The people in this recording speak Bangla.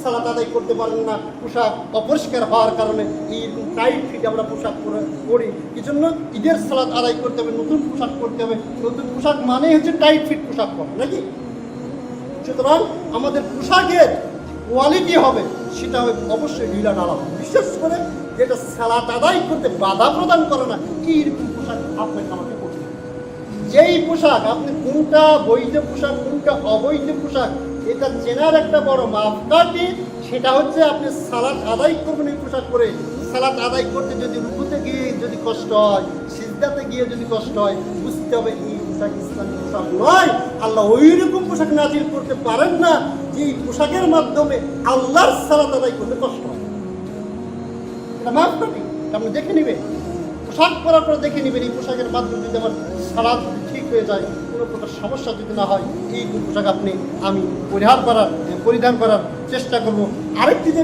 সালাত আদায় করতে পারেন না পোশাক অপরিষ্কার হওয়ার কারণে এইরকম টাইট ফিট আমরা পোশাক পরি। এই জন্য ঈদের সালাত আদায় করতে হবে, নতুন পোশাক করতে হবে। নতুন পোশাক মানে হচ্ছে টাইট ফিট পোশাক পরা, নাকি? সুতরাং আমাদের পোশাকের কোয়ালিটি হবে, সেটা হবে অবশ্যই ঢিলা ঢালা, বিশেষ করে যেটা সালাত আদায় করতে বাধা প্রদান করে না, এইরকম পোশাক আপনাকে আমাকে করতে হবে। যেই পোশাক আপনি কোনটা বৈধ পোশাক কোনটা অবৈধ পোশাক এটা চেনার একটা বড় মাপকাঠি, সেটা হচ্ছে আপনি সালাত আদায় করবেন এই পোশাক পরে। সালাত আদায় করতে যদি রুকুতে গিয়ে যদি কষ্ট হয়, সিজদাতে গিয়ে যদি কষ্ট হয়, বুঝতে হবে এই পোশাক ইসলামী পোশাক নয়। আল্লাহ ওই রকম পোশাক নাজিল করতে পারেন না যে পোশাকের মাধ্যমে আল্লাহর সালাত আদায় করতে কষ্ট হয়। এটা মাপকাঠি, আপনি দেখে নেবেন, পোশাক পরার পর দেখে নেবেন এই পোশাকের মাধ্যমে যদি আমার সালাত ঠিক হয়ে যায়, কোনো প্রকার সমস্যা যদি না হয়, এই পোশাক আমি পরিধান করার চেষ্টা করব। আরেকটি যে